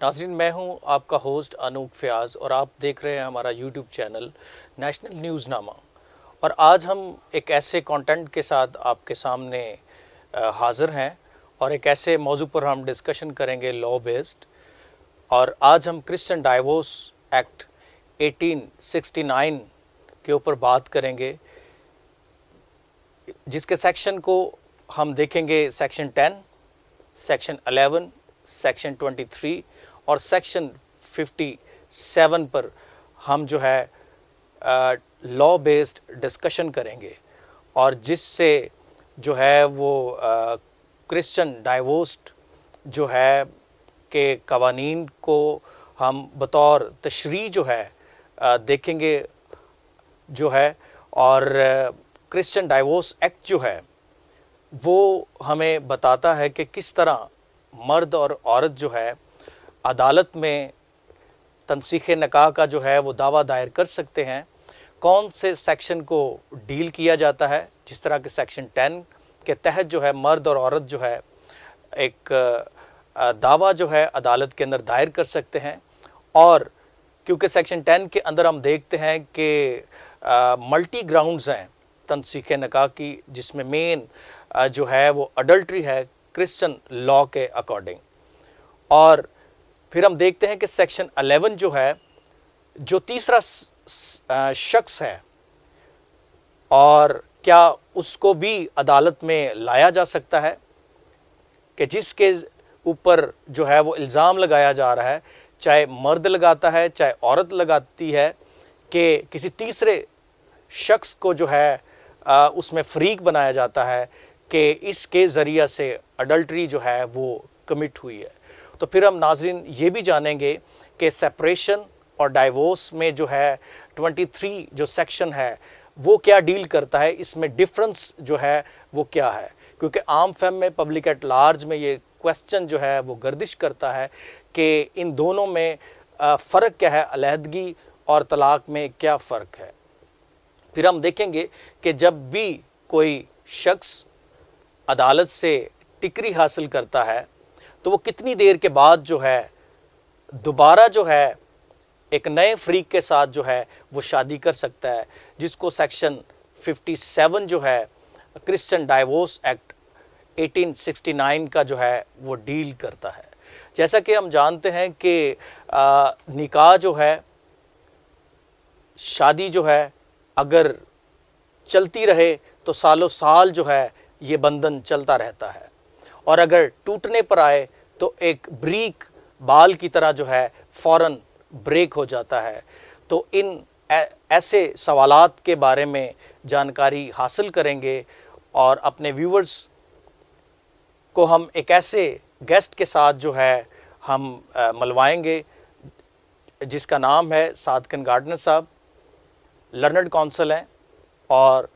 नाज़रीन, मैं हूं आपका होस्ट अनूप फ़याज़ और आप देख रहे हैं हमारा यूट्यूब चैनल नेशनल न्यूज़ नामा। और आज हम एक ऐसे कंटेंट के साथ आपके सामने हाज़िर हैं और एक ऐसे मौजू पर हम डिस्कशन करेंगे लॉ बेस्ड। और आज हम क्रिश्चियन डाइवोर्स एक्ट 1869 के ऊपर बात करेंगे, जिसके सेक्शन को हम देखेंगे सेक्शन 10, सेक्शन 11, सेक्शन 23 और सेक्शन 57 पर हम जो है लॉ बेस्ड डिस्कशन करेंगे, और जिससे जो है वो क्रिश्चियन डाइवोर्स जो है के कवानीन को हम बतौर तशरीह जो है देखेंगे जो है। और क्रिश्चियन डाइवोर्स एक्ट जो है वो हमें बताता है कि किस तरह मर्द और औरत जो है अदालत में तनसीख़ निकाह का जो है वो दावा दायर कर सकते हैं। कौन से सेक्शन को डील किया जाता है, जिस तरह के सेक्शन 10 के तहत जो है मर्द और औरत जो है एक दावा जो है अदालत के अंदर दायर कर सकते हैं। और क्योंकि सेक्शन 10 के अंदर हम देखते हैं कि मल्टी ग्राउंड्स हैं तनसीख़ निकाह की, जिसमें मेन जो है वो अडल्ट्री है क्रिश्चियन लॉ के अकॉर्डिंग। और फिर हम देखते हैं कि सेक्शन 11 जो है, जो तीसरा शख्स है, और क्या उसको भी अदालत में लाया जा सकता है कि जिसके ऊपर जो है वो इल्ज़ाम लगाया जा रहा है, चाहे मर्द लगाता है चाहे औरत लगाती है, कि किसी तीसरे शख्स को जो है उसमें फरीक बनाया जाता है कि इसके ज़रिया से अडल्ट्री जो है वो कमिट हुई है। तो फिर हम नाज़रीन ये भी जानेंगे कि सेपरेशन और डाइवोर्स में जो है 23 जो सेक्शन है वो क्या डील करता है, इसमें डिफरेंस जो है वो क्या है। क्योंकि आम फहम में, पब्लिक एट लार्ज में ये क्वेश्चन जो है वो गर्दिश करता है कि इन दोनों में फ़र्क क्या है, अलहदगी और तलाक में क्या फ़र्क है। फिर हम देखेंगे कि जब भी कोई शख्स अदालत से टिकरी हासिल करता है तो वो कितनी देर के बाद जो है दोबारा जो है एक नए फरीक के साथ जो है वो शादी कर सकता है, जिसको सेक्शन 57 जो है क्रिश्चियन डाइवोर्स एक्ट 1869 का जो है वो डील करता है। जैसा कि हम जानते हैं कि निकाह जो है, शादी जो है, अगर चलती रहे तो सालों साल जो है ये बंधन चलता रहता है, और अगर टूटने पर आए तो एक ब्रीक बाल की तरह जो है फ़ौरन ब्रेक हो जाता है। तो इन ऐसे सवालात के बारे में जानकारी हासिल करेंगे और अपने व्यूअर्स को हम एक ऐसे गेस्ट के साथ जो है हम मिलवाएंगे, जिसका नाम है सादकन गार्डनर साहब। लर्नड काउंसिल हैं और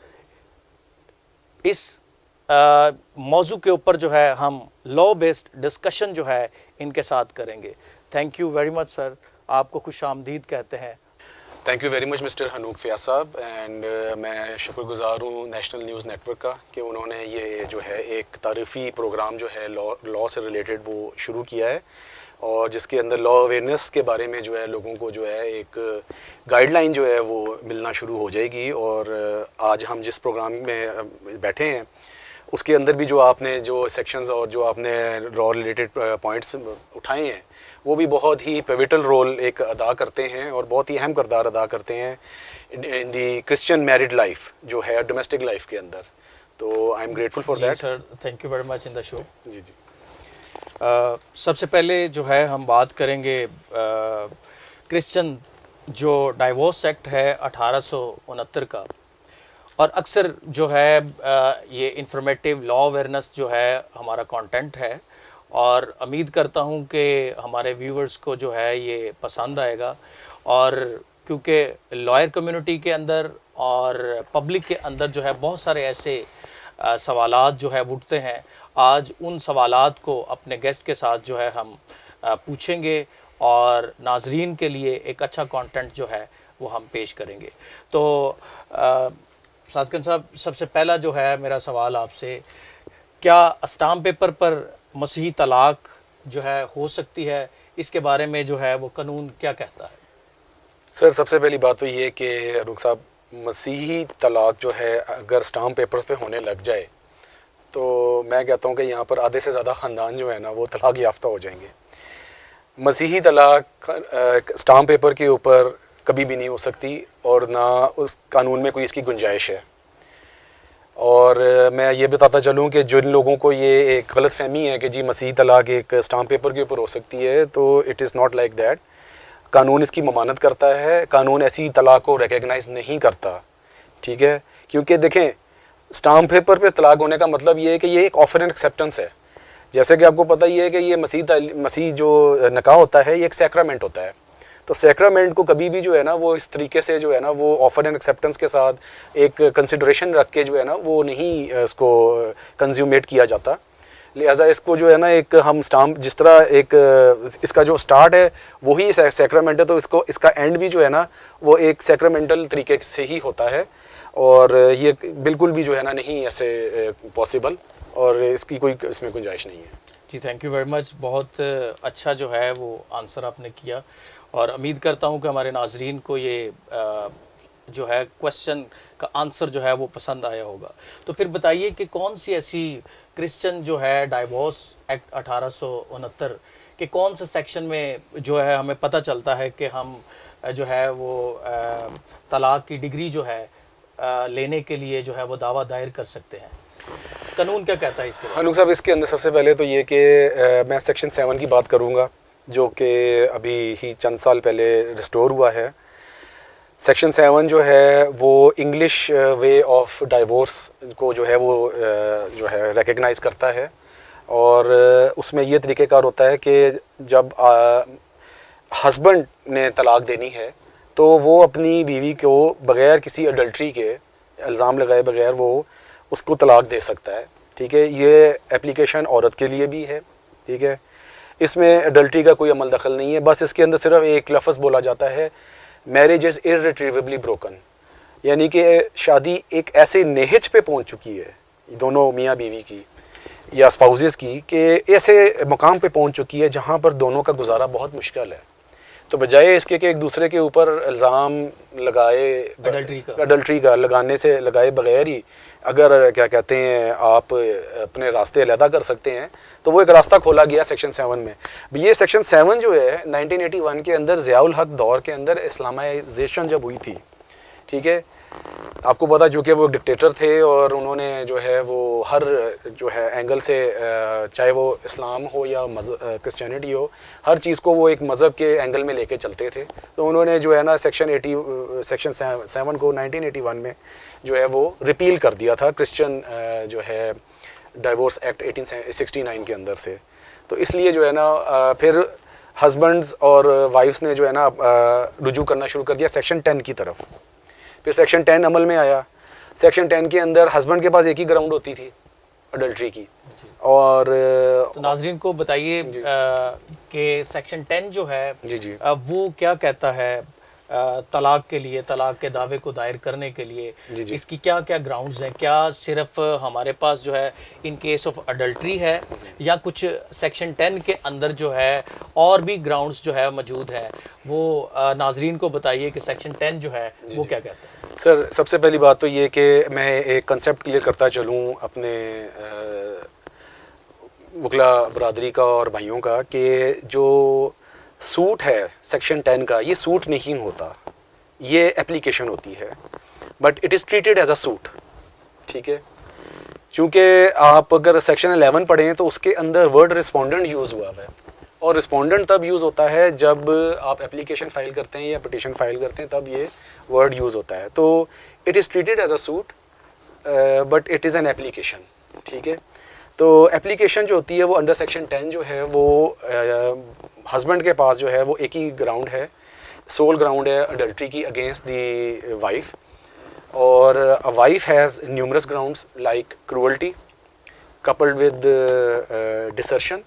इस मौजू के ऊपर जो है हम लॉ बेस्ड डिस्कशन जो है इनके साथ करेंगे। Thank you very much sir, आपको खुश आमदीद कहते हैं। Thank you very much mister Anoop Fayaz साहब। एंड मैं शुक्रगुज़ार हूँ नेशनल न्यूज़ नेटवर्क का कि उन्होंने ये जो है एक तारीफ़ी प्रोग्राम जो है लॉ से रिलेटेड वो शुरू किया है, और जिसके अंदर लॉ अवेयरनेस के बारे में जो है लोगों को जो है एक गाइडलाइन जो है वो मिलना शुरू हो जाएगी। और आज हम जिस प्रोग्राम में बैठे हैं उसके अंदर भी जो आपने जो सेक्शंस और जो आपने लॉ रिलेटेड पॉइंट्स उठाए हैं वो भी बहुत ही पिवटल रोल एक अदा करते हैं और बहुत ही अहम किरदार अदा करते हैं in the Christian married life जो है डोमेस्टिक लाइफ के अंदर। तो I am grateful for that sir, thank you very much in the show. जी जी। सबसे पहले जो है हम बात करेंगे क्रिश्चियन जो डाइवोर्स एक्ट है 1869 का। और अक्सर जो है ये इंफॉर्मेटिव लॉ अवेयरनेस जो है हमारा कंटेंट है, और उम्मीद करता हूँ कि हमारे व्यूअर्स को जो है ये पसंद आएगा। और क्योंकि लॉयर कम्युनिटी के अंदर और पब्लिक के अंदर जो है बहुत सारे ऐसे सवालात जो है उठते हैं, आज उन सवालात को अपने गेस्ट के साथ जो है हम पूछेंगे और नाजरीन के लिए एक अच्छा कंटेंट जो है वो हम पेश करेंगे। तो सादकन साहब, सबसे पहला जो है मेरा सवाल आपसे, क्या स्टाम्प पेपर पर मसीही तलाक जो है हो सकती है, इसके बारे में जो है वो कानून क्या कहता है? सर सबसे पहली बात तो ये कि रुख साहब, मसीही तलाक जो है अगर स्टाम्प पेपर्स पे होने लग जाए तो मैं कहता हूँ कि यहाँ पर आधे से ज़्यादा ख़ानदान जो है ना वो तलाक याफ्ता हो जाएंगे। मसीही तलाक स्टाम्प पेपर के ऊपर कभी भी नहीं हो सकती और ना उस कानून में कोई इसकी गुंजाइश है। और मैं ये बताता चलूँ कि जिन लोगों को ये एक गलत फहमी है कि जी मसीही तलाक एक स्टाम्प पेपर के ऊपर हो सकती है, तो it is not like that. कानून इसकी ममानत करता है, कानून ऐसी तलाक को रिकग्नाइज़ नहीं करता, ठीक है। क्योंकि देखें, स्टाम्प पेपर पे तलाक होने का मतलब ये है कि ये एक ऑफर एंड एक्सेप्टेंस है। जैसे कि आपको पता ही है कि ये मसीह जो निकाह होता है ये एक सैक्रामेंट होता है। तो सैक्रामेंट को कभी भी जो है ना वो इस तरीके से जो है ना वो ऑफर एंड एक्सेप्टेंस के साथ एक कंसिडरेशन रख के जो है ना वो नहीं इसको कंज्यूमेट किया जाता। लिहाजा इसको जो है ना एक हम स्टाम्प जिस तरह एक इसका जो स्टार्ट है वही सैक्रामेंट है, तो इसको इसका एंड भी जो है ना वो एक सैक्रामेंटल तरीके से ही होता है। और ये बिल्कुल भी जो है ना नहीं ऐसे पॉसिबल, और इसकी कोई इसमें गुंजाइश नहीं है। जी थैंक यू वेरी मच। बहुत अच्छा जो है वो आंसर आपने किया और उम्मीद करता हूँ कि हमारे नाजरीन को ये जो है क्वेश्चन का आंसर जो है वो पसंद आया होगा। तो फिर बताइए कि कौन सी ऐसी क्रिश्चियन जो है डाइवोर्स एक्ट 1869 के कौन से सेक्शन में जो है हमें पता चलता है कि हम जो है वो तलाक की डिग्री जो है लेने के लिए जो है वो दावा दायर कर सकते हैं? कानून क्या कहता है इसके बारे में? हनूक साहब, इसके अंदर सबसे पहले तो ये कि मैं सेक्शन 7 की बात करूँगा जो कि अभी ही चंद साल पहले रिस्टोर हुआ है। सेक्शन 7 जो है वो इंग्लिश वे ऑफ डाइवोर्स को जो है वो जो है रिकग्नाइज़ करता है। और उसमें ये तरीक़ेकार होता है कि जब हस्बैंड ने तलाक देनी है तो वो अपनी बीवी को बग़ैर किसी अडल्ट्री के इल्ज़ाम लगाए बग़ैर वो उसको तलाक दे सकता है, ठीक है। ये एप्लीकेशन औरत के लिए भी है, ठीक है। इसमें अडल्ट्री का कोई अमल दखल नहीं है, बस इसके अंदर सिर्फ एक लफ्ज़ बोला जाता है, मैरिज इज़ इर्रिट्रीवेबली ब्रोकन, यानी कि शादी एक ऐसे नेहज पे पहुंच चुकी है दोनों मियाँ बीवी की या स्पाउसेस की कि ऐसे मुकाम पे पहुंच चुकी है जहां पर दोनों का गुजारा बहुत मुश्किल है। तो बजाय इसके कि एक दूसरे के ऊपर इल्ज़ाम लगाए अडल्ट्री का लगाए बगैर ही अगर क्या कहते हैं आप अपने रास्ते अलहदा कर सकते हैं, तो वो एक रास्ता खोला गया सेक्शन 7 में। ये सेक्शन 7 जो है 1981 के अंदर ज़ियाउल हक दौर के अंदर इस्लामाइजेशन जब हुई थी, ठीक है। आपको पता जो कि वो डिक्टेटर थे और उन्होंने जो है वो हर जो है एंगल से चाहे वो इस्लाम हो या क्रिश्चियनिटी हो, हर चीज़ को वो एक मज़हब के एंगल में लेके चलते थे। तो उन्होंने जो है ना सेक्शन 7 को 1981 में जो है वो रिपील कर दिया था क्रिश्चियन जो है डाइवोर्स एक्ट 1869 के अंदर से। तो इसलिए जो है ना फिर हस्बैंड्स और वाइफ्स ने जो है ना रुजू करना शुरू कर दिया सेक्शन 10 की तरफ। फिर सेक्शन 10 अमल में आया। सेक्शन 10 के अंदर हस्बैंड के पास एक ही ग्राउंड होती थी अडल्ट्री की। और तो नाजरीन को बताइए कि सेक्शन 10 जो है जी वो क्या कहता है तलाक के लिए, तलाक के दावे को दायर करने के लिए जी। इसकी क्या क्या ग्राउंड्स हैं? क्या सिर्फ हमारे पास जो है इन केस ऑफ अडल्ट्री है या कुछ सेक्शन 10 के अंदर जो है और भी ग्राउंड्स जो है मौजूद हैं? वो नाजरीन को बताइए कि सेक्शन 10 जो है वो क्या कहता है। सर सबसे पहली बात तो ये कि मैं एक कंसेप्ट क्लियर करता चलूँ अपने वकला बरादरी का और भाइयों का कि जो सूट है सेक्शन 10 का, ये सूट नहीं होता, ये एप्लीकेशन होती है, but it is treated as a suit, ठीक है। क्योंकि आप अगर सेक्शन 11 पढ़ें तो उसके अंदर वर्ड रिस्पोंडेंट यूज़ हुआ है, और रिस्पोंडेंट तब यूज़ होता है जब आप एप्लीकेशन फ़ाइल करते हैं या पिटिशन फ़ाइल करते हैं, तब ये वर्ड यूज़ होता है। तो it is treated as a suit but it is an application, ठीक है। तो एप्लीकेशन जो होती है वो अंडर सेक्शन 10 जो है वो हस्बैंड के पास जो है वो एक ही ग्राउंड है, सोल ग्राउंड है अडल्ट्री की अगेंस्ट दी वाइफ। और a wife has numerous grounds like cruelty coupled with desertion,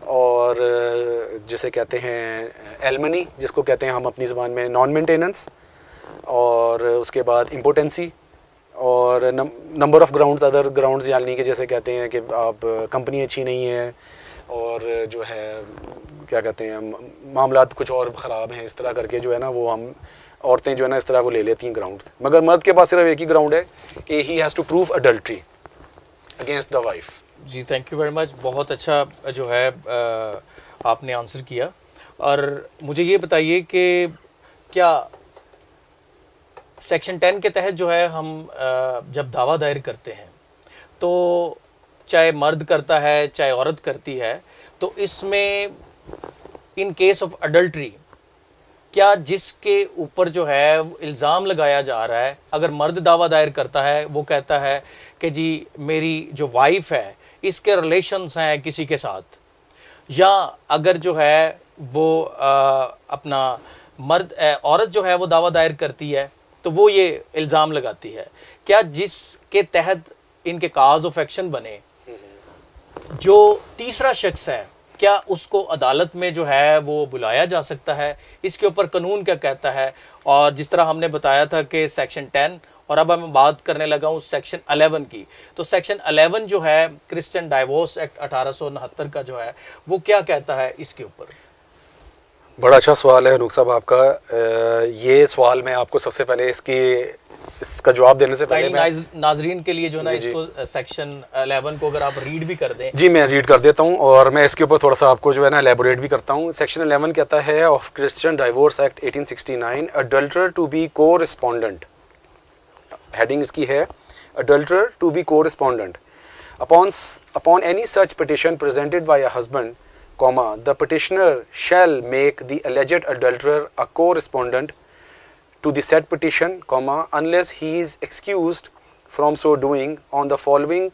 और जिसे कहते हैं एलमनी, जिसको कहते हैं हम अपनी ज़बान में नॉन मेंटेनेंस, और उसके बाद इम्पोटेंसी, और number of grounds other grounds, यानी कि जैसे कहते हैं कि आप कंपनी अच्छी नहीं है, और जो है क्या कहते हैं मामलात कुछ और ख़राब हैं, इस तरह करके जो है ना वो हम औरतें जो है ना इस तरह वो ले लेती हैं ग्राउंड। मगर मर्द के पास सिर्फ एक ही ग्राउंड है कि he has to prove adultery against the wife. जी थैंक यू वेरी मच, बहुत अच्छा जो है आपने आंसर किया। और मुझे ये बताइए कि क्या सेक्शन 10 के तहत जो है हम जब दावा दायर करते हैं तो चाहे मर्द करता है चाहे औरत करती है, तो इसमें इन केस ऑफ अडल्ट्री क्या जिसके ऊपर जो है इल्ज़ाम लगाया जा रहा है, अगर मर्द दावा दायर करता है, वो कहता है कि जी मेरी जो वाइफ है इसके रिलेशंस हैं किसी के साथ, या अगर जो है वो अपना औरत जो है वो दावा दायर करती है तो वो ये इल्ज़ाम लगाती है, क्या जिसके तहत इनके काज ऑफ एक्शन बने जो तीसरा शख्स है क्या उसको अदालत में जो है वो बुलाया जा सकता है? इसके ऊपर कानून क्या कहता है? और जिस तरह हमने बताया था कि सेक्शन 10 और अब मैं बात करने लगा हूँ सेक्शन 11 की, तो सेक्शन 11 जो है क्रिश्चियन डाइवोर्स एक्ट 1869 का जो है वो क्या कहता है इसके ऊपर? बड़ा अच्छा सवाल है हनूक साहब आपका। ये सवाल मैं आपको सबसे पहले इसका जवाब देने से पहले नाजरीन के लिए जो ना इसको सेक्शन 11 को अगर आप रीड भी कर दें। जी मैं रीड कर देता हूँ और मैं इसके ऊपर थोड़ा सा आपको जो है ना एलेबोरेट भी करता हूँ। सेक्शन 11 कहता है of Christian divorce act 1869 adulterer to be corespondent, heading इसकी है adulterer to be corespondent upon any such petition presented by a husband, the petitioner shall make the alleged adulterer a co-respondent to the said petition, unless he is excused from so doing on the following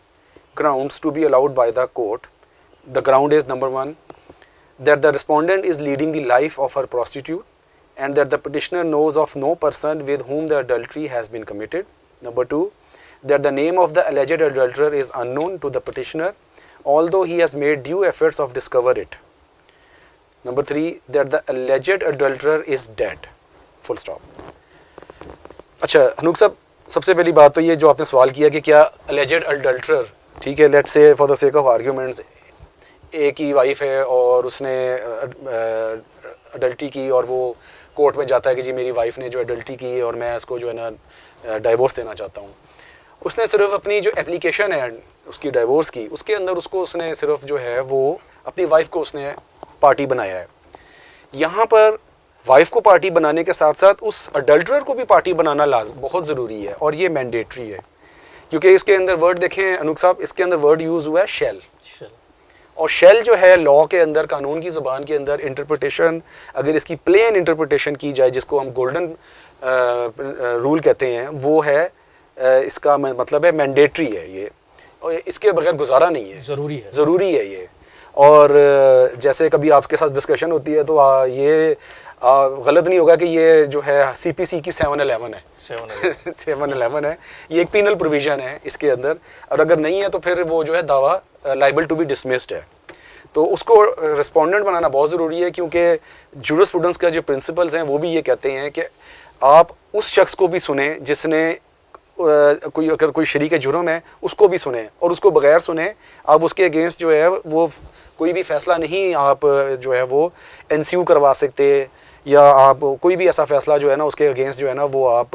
grounds to be allowed by the court. The ground is number 1, that the respondent is leading the life of her prostitute and that the petitioner knows of no person with whom the adultery has been committed. Number 2, that the name of the alleged adulterer is unknown to the petitioner although he has made due efforts of discover it. Number 3, that the alleged adulterer is dead. Full stop. अच्छा हनूक साहब, सबसे पहली बात तो ये जो आपने सवाल किया कि क्या alleged adulterer, ठीक है, let's say for the sake of arguments एक ही वाइफ है और उसने अडल्टी की और वो कोर्ट में जाता है कि जी मेरी वाइफ ने जो अडल्टी की और मैं इसको जो है ना डाइवोर्स देना चाहता हूँ। उसने सिर्फ अपनी जो एप्लीकेशन है उसकी डाइवोर्स की, उसके अंदर उसने सिर्फ जो है वो अपनी वाइफ को उसने पार्टी बनाया है। यहाँ पर वाइफ को पार्टी बनाने के साथ साथ उस अडल्टरर को भी पार्टी बनाना बहुत ज़रूरी है और ये मैंडेटरी है, क्योंकि इसके अंदर वर्ड देखें अनूक साहब, इसके अंदर वर्ड यूज़ हुआ है शेल, और शेल जो है लॉ के अंदर, कानून की ज़ुबान के अंदर इंटरप्रिटेशन, अगर इसकी प्लेन इंटरप्रिटेशन की जाए जिसको हम गोल्डन रूल कहते हैं, वो है इसका मतलब है मैंडेटरी है ये, और इसके बगैर गुजारा नहीं है, ज़रूरी है ये। और जैसे कभी आपके साथ डिस्कशन होती है तो ये गलत नहीं होगा कि ये जो है CPC की 711 है 711 है, ये एक पीनल प्रोविज़न है इसके अंदर, और अगर नहीं है तो फिर वो जो है दावा लाइबल टू बी डिसमिस्ड है। तो उसको रिस्पोंडेंट बनाना बहुत ज़रूरी है, क्योंकि जूरिस्प्रूडेंस का जो प्रिंसिपल्स हैं वो भी ये कहते हैं कि आप उस शख्स को भी सुने जिसने अगर कोई शरीक जुर्म है उसको भी सुने, और उसको बगैर सुने आप उसके अगेंस्ट जो है वो कोई भी फ़ैसला नहीं आप जो है वो एनसीयू करवा सकते, या आप कोई भी ऐसा फ़ैसला जो है ना उसके अगेंस्ट जो है ना वो आप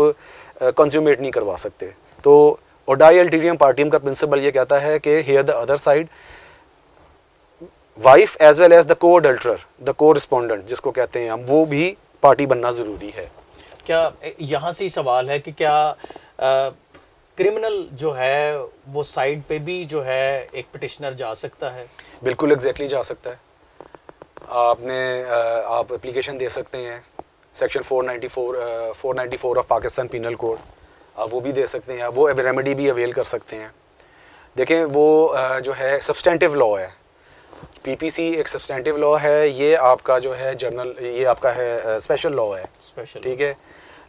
कंज्यूमेट नहीं करवा सकते। तो ओडाई अल्टीरियम पार्टियम का प्रिंसिपल ये कहता है कि here the other side wife as well as the co adulterer, the को रिस्पोंडेंट जिसको कहते हैं हम, वो भी पार्टी बनना ज़रूरी है। क्या यहाँ से सवाल है कि क्या क्रिमिनल जो है वो साइड पे भी जो है एक पिटिशनर जा सकता है? बिल्कुल एग्जैक्टली जा सकता है। आप एप्लीकेशन दे सकते हैं, section 494 of Pakistan penal code, आप वो भी दे सकते हैं, वो रेमेडी भी अवेल कर सकते हैं। देखें वो जो है सब्सटेंटिव लॉ है, PPC एक सब्सटेंटिव लॉ है, ये आपका जो है जर्नल, ये आपका है स्पेशल लॉ है, ठीक है।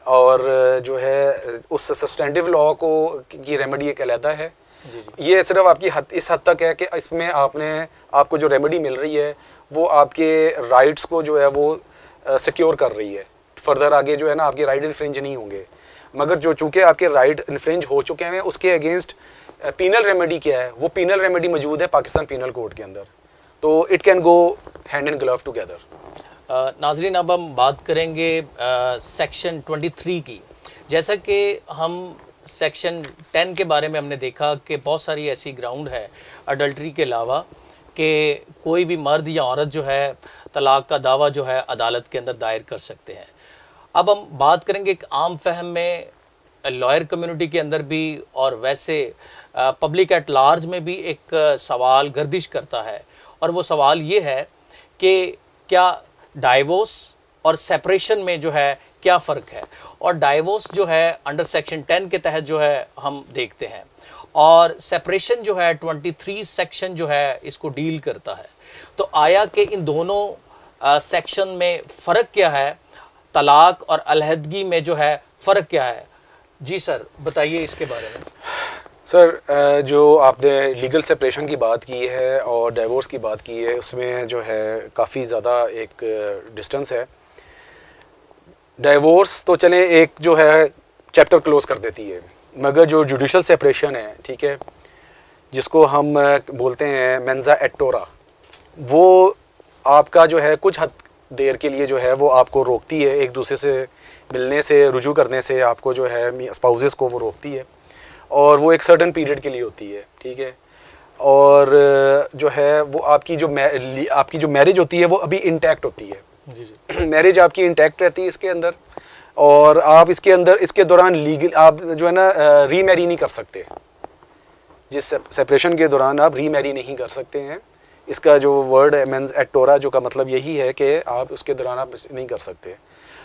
और जो है उस सब्सटेंटिव लॉ को की रेमेडी एक अलहदा है। ये सिर्फ आपकी इस हद तक है कि इसमें आपको जो रेमेडी मिल रही है वो आपके राइट्स को जो है वो सिक्योर कर रही है, फर्दर आगे जो है ना आपके राइट इन्फ्रिंज नहीं होंगे। मगर जो चूँकि आपके राइट इन्फ्रिंज हो चुके हैं उसके अगेंस्ट पीनल रेमेडी क्या है, वो पीनल रेमेडी मौजूद है पाकिस्तान पीनल कोड के अंदर। तो it can go hand in glove together. नाजरीन, अब हम बात करेंगे सेक्शन 23 की। जैसा कि हम सेक्शन 10 के बारे में हमने देखा कि बहुत सारी ऐसी ग्राउंड है अडल्ट्री के अलावा कि कोई भी मर्द या औरत जो है तलाक का दावा जो है अदालत के अंदर दायर कर सकते हैं। अब हम बात करेंगे एक आम फहम में लॉयर कम्युनिटी के अंदर भी और वैसे पब्लिक एट लार्ज में भी एक सवाल गर्दिश करता है, और वो सवाल ये है कि क्या डाइवोर्स और सेपरेशन में जो है क्या फ़र्क है। और डाइवोर्स जो है अंडर सेक्शन 10 के तहत जो है हम देखते हैं, और सेपरेशन जो है 23 सेक्शन जो है इसको डील करता है। तो आया कि इन दोनों सेक्शन में फ़र्क क्या है, तलाक और अलहदगी में जो है फ़र्क क्या है। जी सर, बताइए इसके बारे में। सर, जो आपने लीगल सेपरेशन की बात की है और डाइवोर्स की बात की है, उसमें जो है काफ़ी ज़्यादा एक डिस्टेंस है। डाइवोर्स तो चले एक जो है चैप्टर क्लोज कर देती है, मगर जो जुडिशल सेपरेशन है, ठीक है, जिसको हम बोलते हैं मेंजा एट टोरा, वो आपका जो है कुछ हद देर के लिए जो है वो आपको रोकती है, एक दूसरे से मिलने से, रुजू करने से आपको जो है स्पाउसेस को वो रोकती है, और वो एक सर्टेन पीरियड के लिए होती है, ठीक है। और जो है वो आपकी जो मैरिज होती है वो अभी इंटैक्ट होती है। जी जी। मैरिज आपकी इंटैक्ट रहती है इसके अंदर, और आप इसके दौरान लीगल आप जो है ना रीमैरी नहीं कर सकते। जिस सेपरेशन के दौरान आप रीमैरी नहीं कर सकते हैं। इसका जो वर्ड है मेंस एट टोरा, जो का मतलब यही है कि आप उसके दौरान आप नहीं कर सकते।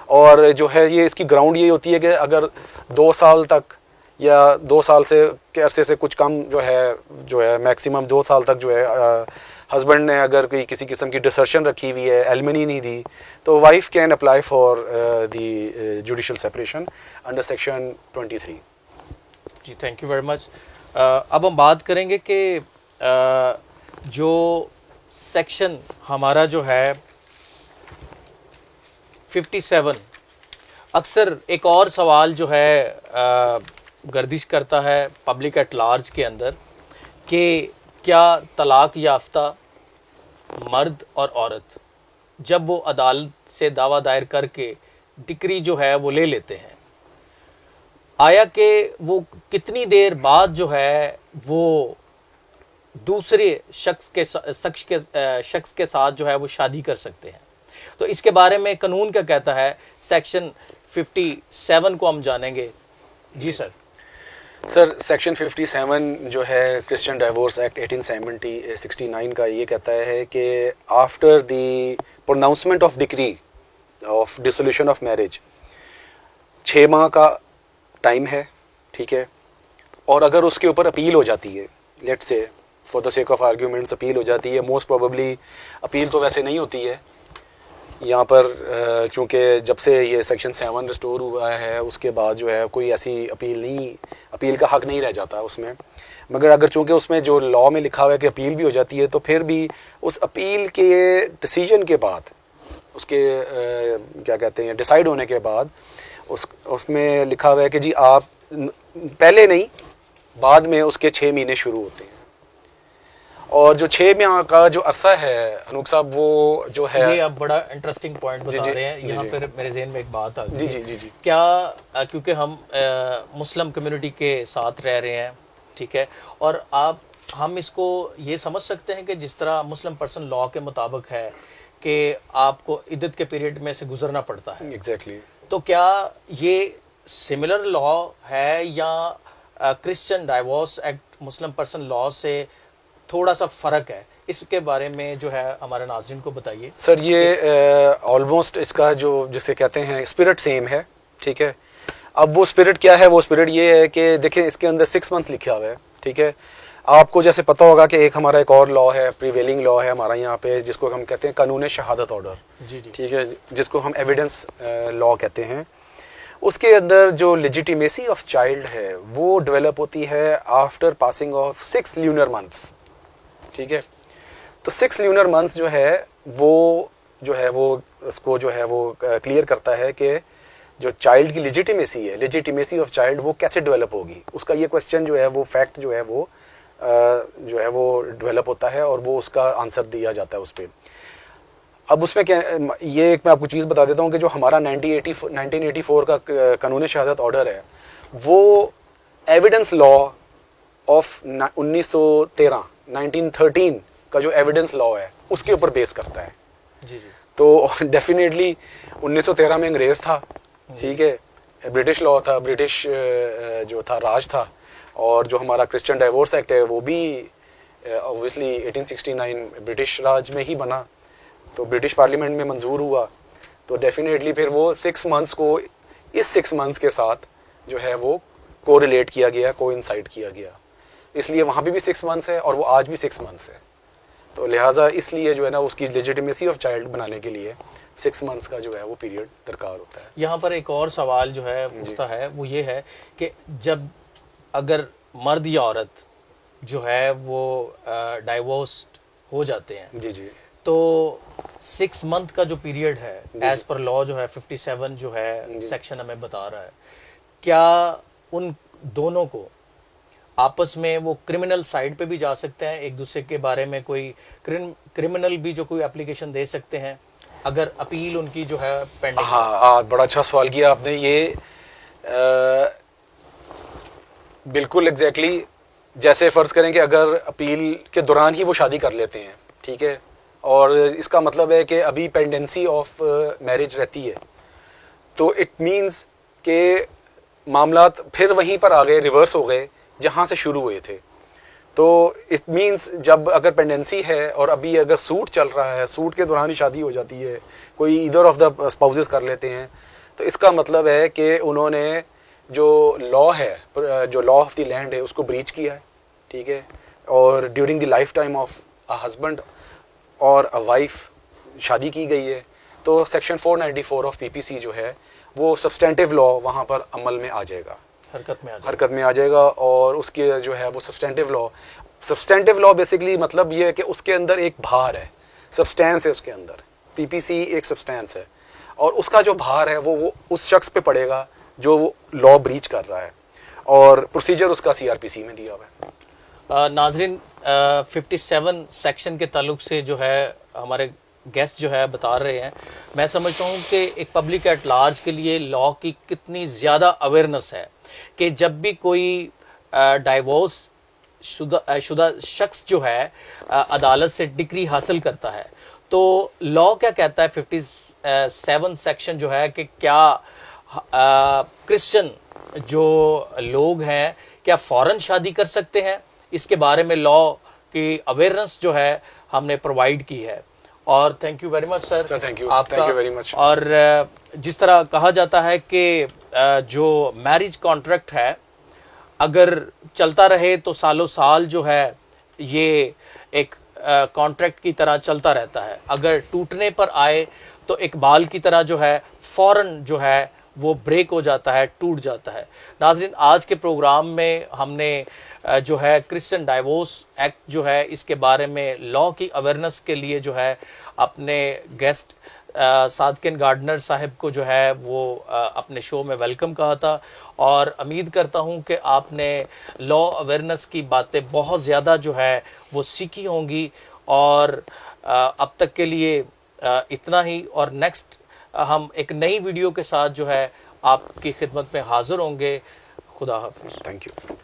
और जो है ये इसकी ग्राउंड यही होती है कि अगर 2 साल तक या 2 साल से के अरसे से कुछ कम जो है मैक्सिमम 2 साल तक जो है हस्बैंड ने अगर कोई किसी किस्म की डिसर्शन रखी हुई है, एलिमनी नहीं दी, तो wife can apply for the judicial separation under section 23। जी, थैंक यू वेरी मच। अब हम बात करेंगे कि जो सेक्शन हमारा जो है 57, अक्सर एक और सवाल जो है गर्दिश करता है पब्लिक एट लार्ज के अंदर कि क्या तलाक याफ्ता मर्द और औरत जब वो अदालत से दावा दायर करके डिक्री जो है वो ले लेते हैं, आया कि वो कितनी देर बाद जो है वो दूसरे शख्स के साथ जो है वो शादी कर सकते हैं। तो इसके बारे में कानून क्या कहता है, सेक्शन 57 को हम जानेंगे। जी सर। सर, सेक्शन 57 जो है क्रिश्चियन डाइवोर्स एक्ट 1869 का ये कहता है कि after the pronouncement of decree of dissolution of marriage 6 माह का टाइम है, ठीक है। और अगर उसके ऊपर अपील हो जाती है, let's say for the sake of arguments appeal हो जाती है, मोस्ट प्रोबेबली अपील तो वैसे नहीं होती है यहाँ पर, क्योंकि जब से ये सेक्शन 7 रिस्टोर हुआ है उसके बाद जो है कोई ऐसी अपील का हक नहीं रह जाता उसमें। मगर अगर चूँकि उसमें जो लॉ में लिखा हुआ है कि अपील भी हो जाती है, तो फिर भी उस अपील के डिसीजन के बाद, उसके क्या कहते हैं डिसाइड होने के बाद, उसमें लिखा हुआ है कि जी आप पहले नहीं बाद में उसके 6 महीने शुरू होते हैं। और जो 6 माह का जो अरसा है अनूप साहब, वो जो है ये आप बड़ा इंटरेस्टिंग पॉइंट बता रहे हैं। यहाँ पर मेरे ज़हन में एक बात आ गई। जी। क्या क्योंकि हम मुस्लिम कम्युनिटी के साथ रह रहे हैं, ठीक है, और हम इसको ये समझ सकते हैं कि जिस तरह मुस्लिम पर्सन लॉ के मुताबिक है कि आपको इद्दत के पीरियड में से गुजरना पड़ता है। एग्जैक्टली। तो क्या ये सिमिलर लॉ है या Christian divorce act Muslim person law से थोड़ा सा फ़र्क है? इसके बारे में जो है हमारे नाज़रीन को बताइए। सर, ये ऑलमोस्ट इसका जो जिसे कहते हैं स्पिरिट सेम है, ठीक है। अब वो स्पिरिट क्या है, वो स्पिरिट ये है कि देखें इसके अंदर 6 मंथ्स लिखा हुआ है, ठीक है। आपको जैसे पता होगा कि एक हमारा एक और लॉ है, प्रिवेलिंग लॉ है हमारा यहाँ पे, जिसको हम कहते हैं कानून शहादत ऑर्डर, जी, ठीक है, जिसको हम एविडेंस लॉ कहते हैं। उसके अंदर जो लेजिटिमेसी ऑफ चाइल्ड है वो डेवलप होती है after passing of 6 lunar months, ठीक है। तो 6 ल्यूनर मंथ्स जो है वो उसको जो है वो क्लियर करता है कि जो चाइल्ड की लेजिटिमेसी है, लेजिटिमेसी ऑफ चाइल्ड वो कैसे डेवलप होगी। उसका ये क्वेश्चन जो है वो फैक्ट जो है वो जो है वो डेवलप होता है और वो उसका आंसर दिया जाता है उस पर। अब उसमें क्या, ये एक मैं आपको चीज़ बता देता हूँ कि जो हमारा 1984 का कानून शहादत ऑर्डर है वो एविडेंस लॉ ऑफ 1913 का जो एविडेंस लॉ है उसके ऊपर बेस करता है। जी जी। तो डेफिनेटली 1913 में अंग्रेज़ था, ठीक है, ब्रिटिश लॉ था, ब्रिटिश जो था राज था, और जो हमारा क्रिश्चियन डाइवोर्स एक्ट है वो भी ऑब्वियसली 1869 ब्रिटिश राज में ही बना, तो ब्रिटिश पार्लियामेंट में मंजूर हुआ। तो डेफिनेटली फिर वो 6 मंथ्स को इस 6 मंथ्स के साथ जो है वो कोरिलेट किया गया, कोइंसाइड किया गया, इसलिए वहाँ पे भी 6 मंथ्स है और वो आज भी 6 मंथ्स है। तो लिहाजा इसलिए जो है ना उसकी लेजिटिमेसी ऑफ चाइल्ड बनाने के लिए 6 मंथ्स का जो है वो पीरियड दरकार होता है। यहाँ पर एक और सवाल जो है उठता है वो ये है कि जब अगर मर्द या औरत जो है वो डाइवोर्स्ड हो जाते हैं, जी जी, तो 6 मंथ का जो पीरियड है एज पर लॉ जो है 57 जो है सेक्शन हमें बता रहा है, क्या उन दोनों को आपस में वो क्रिमिनल साइड पे भी जा सकते हैं, एक दूसरे के बारे में कोई क्रिमिनल भी जो कोई एप्लीकेशन दे सकते हैं अगर अपील उनकी जो है पेंडिंग? हाँ, बड़ा अच्छा सवाल किया आपने। ये बिल्कुल एग्जैक्टली जैसे फ़र्ज़ करें कि अगर अपील के दौरान ही वो शादी कर लेते हैं, ठीक है, और इसका मतलब है कि अभी पेंडेंसी ऑफ मैरिज रहती है, तो इट मींस के मामलात फिर वहीं पर आ गए, रिवर्स हो गए जहाँ से शुरू हुए थे। तो इट मींस जब अगर पेंडेंसी है और अभी अगर सूट चल रहा है, सूट के दौरान ही शादी हो जाती है, कोई ईदर ऑफ द स्पाउसेस कर लेते हैं, तो इसका मतलब है कि उन्होंने जो लॉ है, जो लॉ ऑफ द लैंड है, उसको ब्रीच किया है, ठीक है, और during the life time of a husband और अ वाइफ शादी की गई है। तो सेक्शन 494 ऑफ पीपीसी जो है वो सब्सटेंटिव लॉ वहाँ पर अमल में आ जाएगा, हरकत में आ जाएगा। और उसके जो है वो सब्सटेंटिव लॉ बेसिकली मतलब ये है कि उसके अंदर एक भार है, सब्सटेंस है उसके अंदर। पीपीसी एक सब्सटेंस है और उसका जो भार है वो उस शख्स पे पड़ेगा जो लॉ ब्रीच कर रहा है, और प्रोसीजर उसका सीआरपीसी में दिया हुआ है। नाजरीन, 57 सेक्शन के ताल्लुक से जो है हमारे गेस्ट जो है बता रहे हैं, मैं समझता हूँ कि एक पब्लिक एट लार्ज के लिए लॉ की कितनी ज़्यादा अवेयरनेस है कि जब भी कोई डाइवोर्स शुदा शख्स जो है अदालत से डिक्री हासिल करता है, तो लॉ क्या कहता है 57 सेक्शन जो है कि क्या क्रिश्चियन जो लोग हैं क्या फ़ौरन शादी कर सकते हैं, इसके बारे में लॉ की अवेयरनेस जो है हमने प्रोवाइड की है। और thank you very much sir, thank you very much. और जिस तरह कहा जाता है कि जो मैरिज कॉन्ट्रैक्ट है अगर चलता रहे तो सालों साल जो है ये एक कॉन्ट्रैक्ट की तरह चलता रहता है, अगर टूटने पर आए तो एक बाल की तरह जो है फौरन जो है वो ब्रेक हो जाता है, टूट जाता है। नाज़रीन, आज के प्रोग्राम में हमने जो है क्रिश्चियन डाइवोर्स एक्ट जो है इसके बारे में लॉ की अवेयरनेस के लिए जो है अपने गेस्ट सादकिन गार्डनर साहब को जो है वो अपने शो में वेलकम कहा था, और उम्मीद करता हूं कि आपने लॉ अवेयरनेस की बातें बहुत ज़्यादा जो है वो सीखी होंगी। और अब तक के लिए इतना ही, और नेक्स्ट हम एक नई वीडियो के साथ जो है आपकी खिदमत में हाजिर होंगे। खुदा हाफिज़। Thank you.